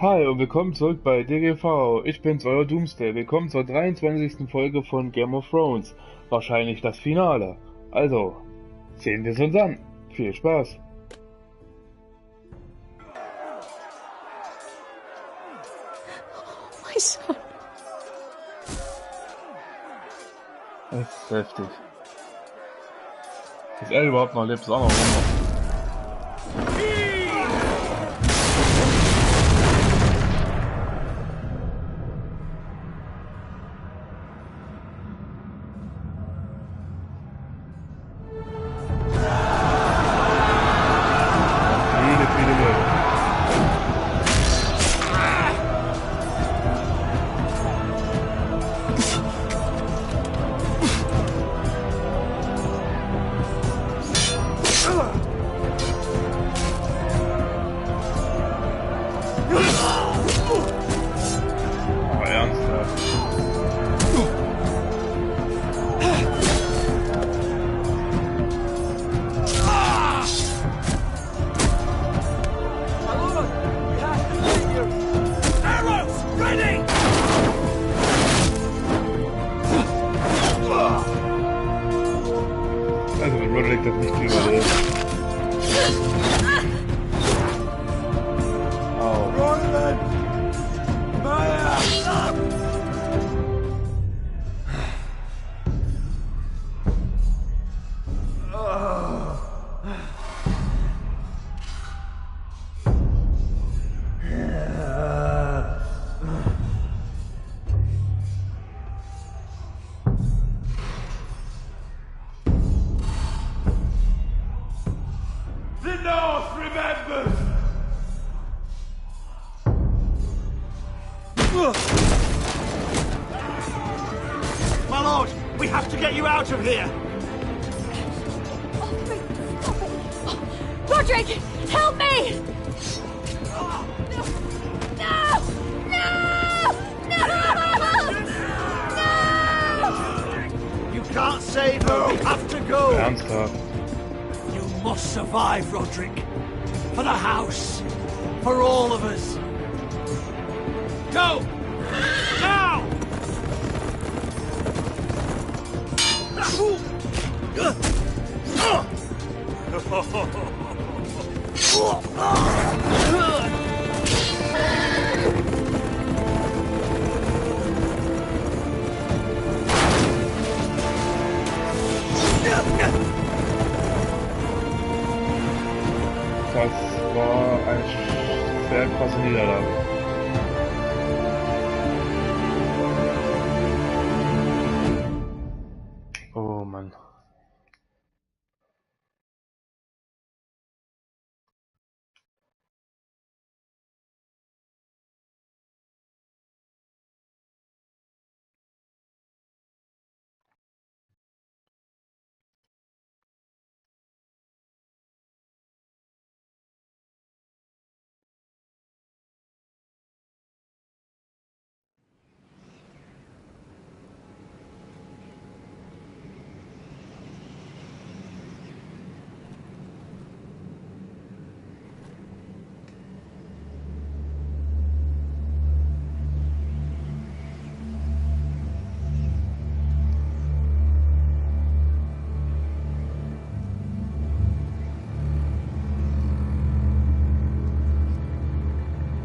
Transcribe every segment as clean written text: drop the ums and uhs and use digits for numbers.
Hi und willkommen zurück bei DGV. Ich bin's, euer Doomsday. Willkommen zur 23. Folge von Game of Thrones. Wahrscheinlich das Finale. Also, sehen wir es uns an. Viel Spaß. My son. Das ist heftig. Dass er überhaupt noch lebt, ist auch noch Wunder. My lord, we have to get you out of here! Oh, stop it! Oh, Roderick, help me! No! No! No! No! You can't save her, we have to go! Ernsthaft. You must survive, Roderick. For the house. For all of us. Go! Now! Das war eine sehr krasse Niederlage. Oh Mann.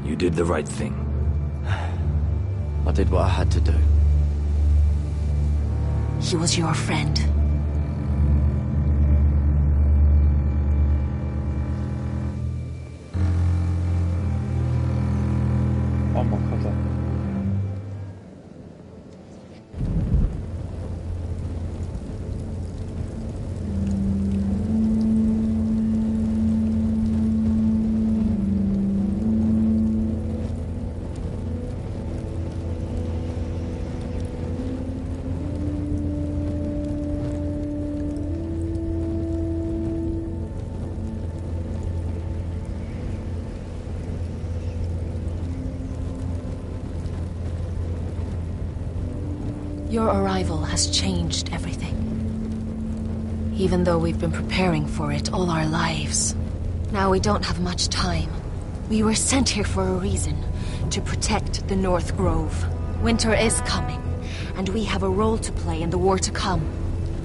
You did the right thing. I did what I had to do. He was your friend. Oh mein Gott. Your arrival has changed everything. Even though we've been preparing for it all our lives. Now we don't have much time. We were sent here for a reason. to protect the North Grove. Winter is coming, and we have a role to play in the war to come.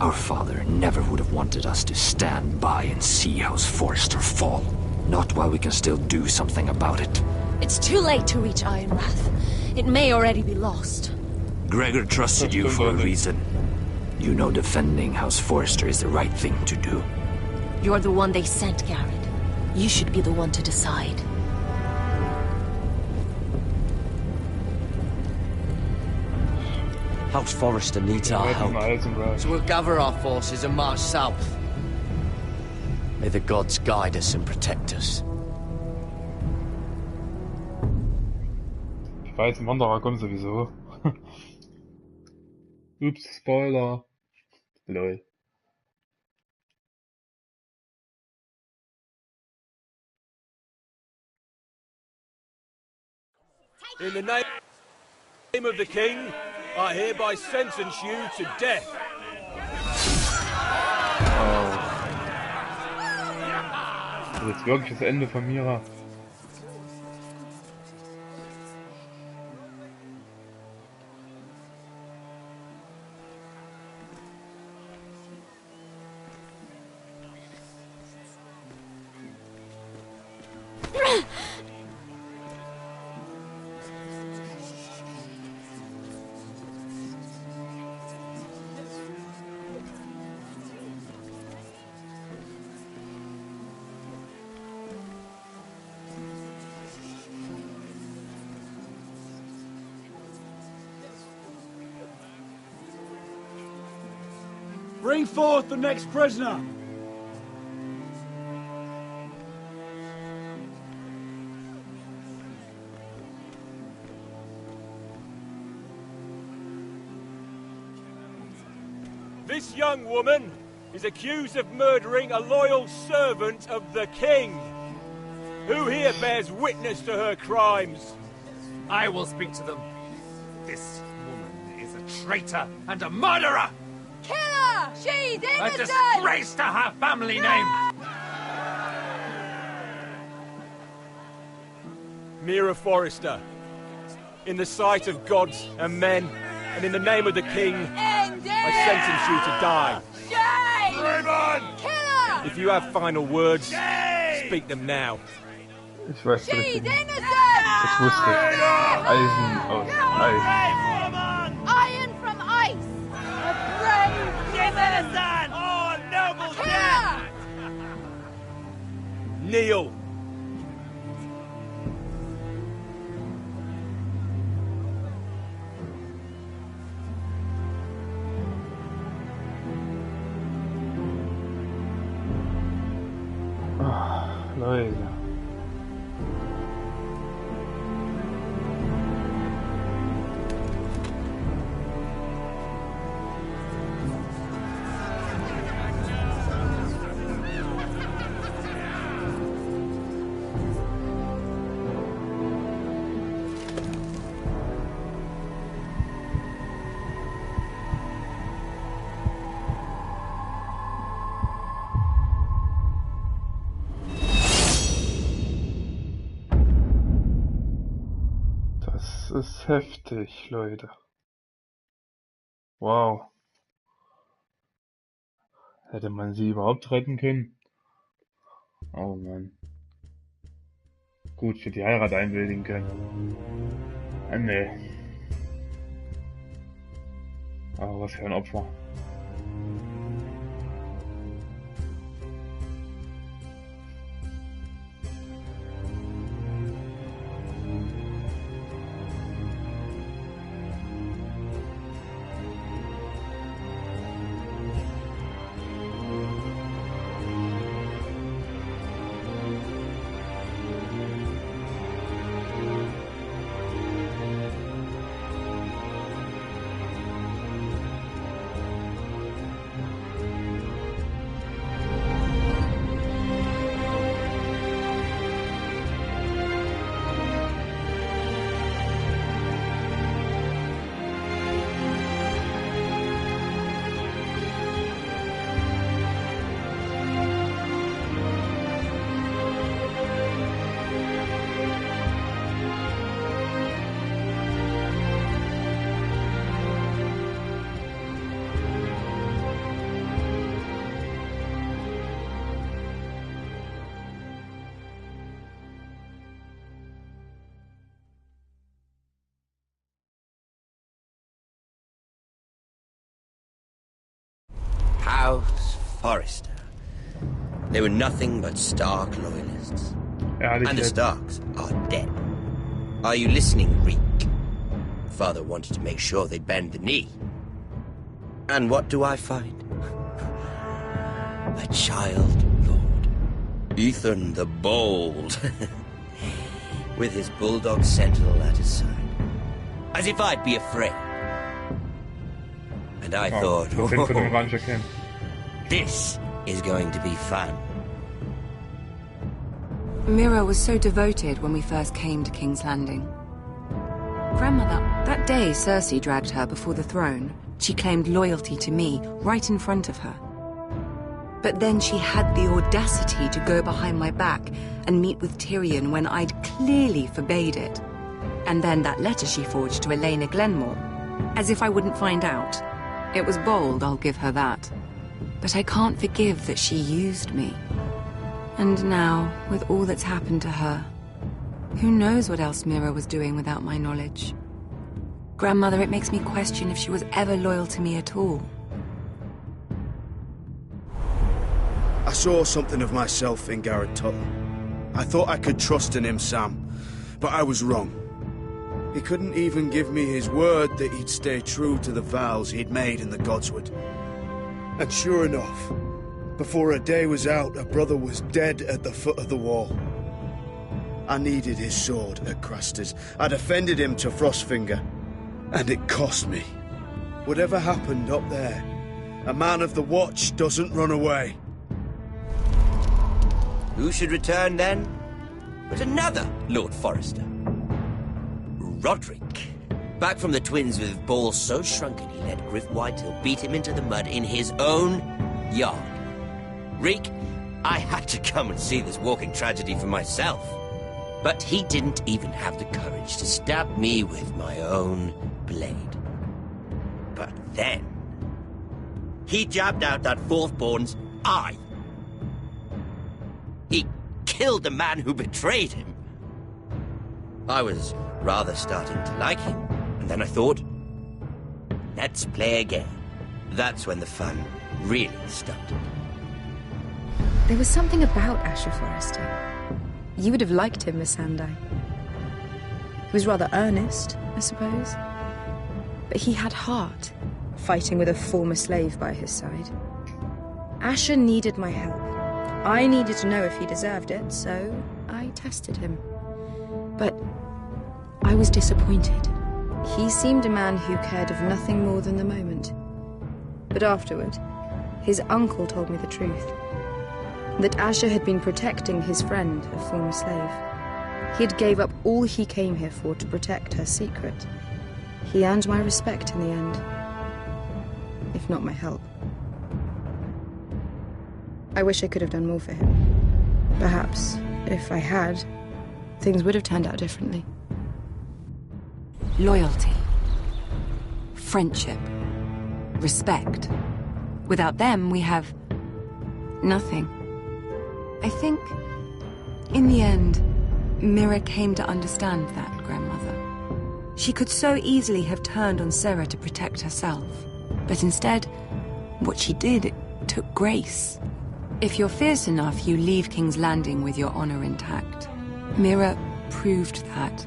Our father never would have wanted us to stand by and see House Forrester fall. Not while we can still do something about it. It's too late to reach Ironrath. It may already be lost. Gregor trusted you for a reason. You know defending House Forrester is the right thing to do. You're the one they sent, Garrett. You should be the one to decide. House Forrester needs our help, so we'll gather our forces and march south. May the gods guide us and protect us. Ich weiß, ein Wanderer kommt sowieso. Ups, Spoiler. Lol. In the name of the king, I hereby sentence you to death. Oh. Das ist jetzt wirklich das Ende von Mira. Bring forth the next prisoner! This young woman is accused of murdering a loyal servant of the king. Who here bears witness to her crimes? I will speak to them. This woman is a traitor and a murderer! Kill her! She's A innocent! disgrace to her family name! Mira Forrester, in the sight of gods and men, and in the name of the king, I sentence you to die. Shame! Raymond! Kill her! If you have final words, speak them now. Ich weiß She's richtig. innocent! Ich wusste. Eisen aus Eis. Iron from ice! A brave She's innocent! Oh, noble Kill death! her! Kneel. Leute. Das ist heftig, Leute. Wow. Hätte man sie überhaupt retten können? Oh Mann. Gut, für die Heirat einwilligen können. Ah, nee. Aber was für ein Opfer. House Forrester. They were nothing but Stark loyalists. And the Starks are dead. Are you listening, Reek? Father wanted to make sure they'd bend the knee. And what do I find? A child lord. Ethan the Bold. With his bulldog sentinel at his side. As if I'd be afraid. And I thought, this is going to be fun. Mira was so devoted when we first came to King's Landing. Grandmother, that day Cersei dragged her before the throne, she claimed loyalty to me right in front of her. But then she had the audacity to go behind my back and meet with Tyrion when I'd clearly forbade it. And then that letter she forged to Elena Glenmore, as if I wouldn't find out. It was bold, I'll give her that. But I can't forgive that she used me. And now, with all that's happened to her, who knows what else Mira was doing without my knowledge? Grandmother, it makes me question if she was ever loyal to me at all. I saw something of myself in Garrett Tuttle. I thought I could trust in him, Sam, but I was wrong. He couldn't even give me his word that he'd stay true to the vows he'd made in the Godswood. And sure enough, before a day was out, a brother was dead at the foot of the wall. I needed his sword at Craster's. I defended him to Frostfinger, and it cost me. Whatever happened up there, a man of the Watch doesn't run away. Who should return then? But another Lord Forrester. Roderick. Back from the twins with balls so shrunken he let Griff Whitehill beat him into the mud in his own yard. Reek, I had to come and see this walking tragedy for myself. But he didn't even have the courage to stab me with my own blade. But then, he jabbed out that fourth-born's eye. He killed the man who betrayed him. I was rather starting to like him, and then I thought, let's play again. That's when the fun really started. There was something about Asher Forrester. You would have liked him, Miss Sandai. He was rather earnest, I suppose. But he had heart, fighting with a former slave by his side. Asher needed my help. I needed to know if he deserved it, so I tested him. But I was disappointed. He seemed a man who cared of nothing more than the moment. But afterward, his uncle told me the truth. That Asher had been protecting his friend, a former slave. He had gave up all he came here for to protect her secret. He earned my respect in the end, if not my help. I wish I could have done more for him. Perhaps, if I had, things would have turned out differently. Loyalty. Friendship. Respect. Without them, we have nothing. I think, in the end, Mira came to understand that, Grandmother. She could so easily have turned on Sarah to protect herself. But instead, what she did, it took grace. If you're fierce enough, you leave King's Landing with your honor intact. Mira proved that.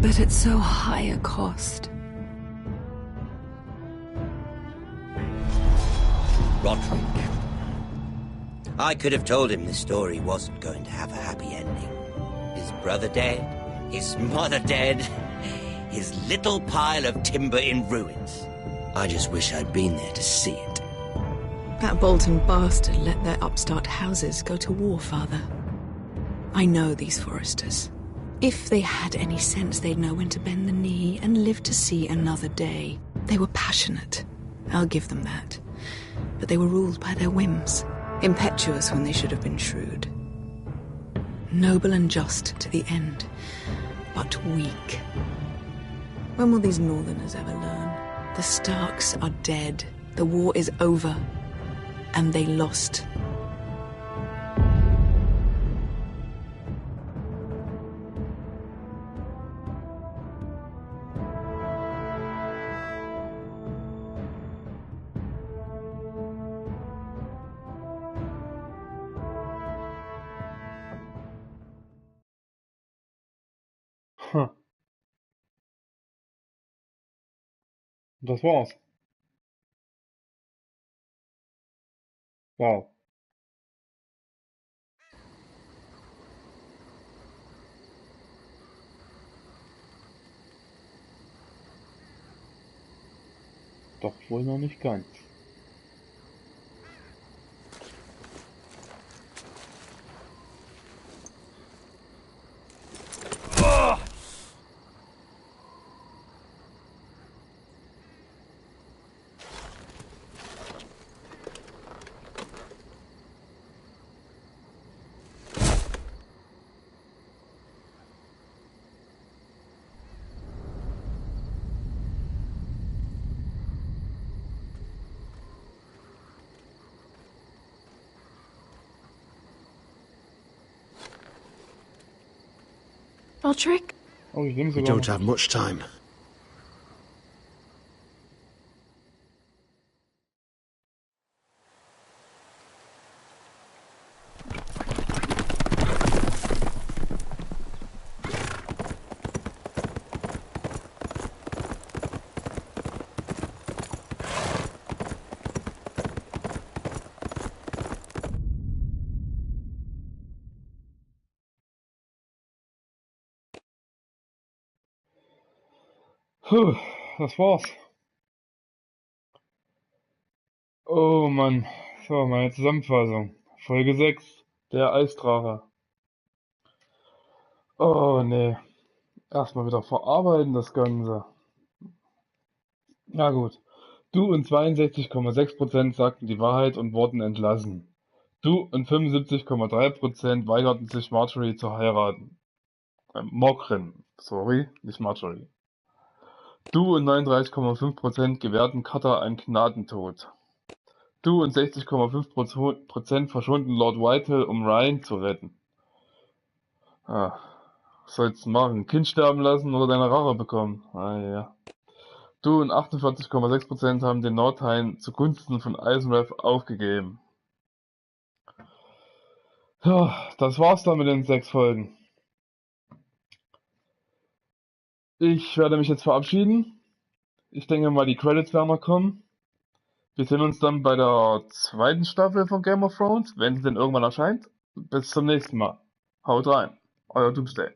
But at so high a cost. Roderick. I could have told him this story wasn't going to have a happy ending. His brother dead, his mother dead, his little pile of timber in ruins. I just wish I'd been there to see it. That Bolton bastard let their upstart houses go to war, Father. I know these Forresters. If they had any sense, they'd know when to bend the knee and live to see another day. They were passionate. I'll give them that. But they were ruled by their whims. Impetuous when they should have been shrewd. Noble and just to the end, but weak. When will these Northerners ever learn? The Starks are dead. The war is over. And they lost. Das war's. Wow. Doch wohl noch nicht ganz. Roderick? Oh, ich nehme We sogar don't have much time. Puh, das war's. Oh Mann. So, meine Zusammenfassung. Folge 6. Der Eisdrache. Oh nee. Erstmal wieder verarbeiten das Ganze. Na gut. Du und 62,6% sagten die Wahrheit und wurden entlassen. Du und 75,3% weigerten sich Marjorie zu heiraten. Mogren. Sorry, nicht Marjorie. Du und 39,5% gewährten Carter einen Gnadentod. Du und 60,5% verschonden Lord Whitehill, um Ryan zu retten. Ah, was sollst du machen? Kind sterben lassen oder deine Rache bekommen? Ah ja. Du und 48,6% haben den Nordhain zugunsten von Eisenwrath aufgegeben. Ja, das war's dann mit den 6 Folgen. Ich werde mich jetzt verabschieden. Ich denke mal, die Credits werden noch kommen. Wir sehen uns dann bei der 2. Staffel von Game of Thrones, wenn sie denn irgendwann erscheint. Bis zum nächsten Mal. Haut rein. Euer Doomsday.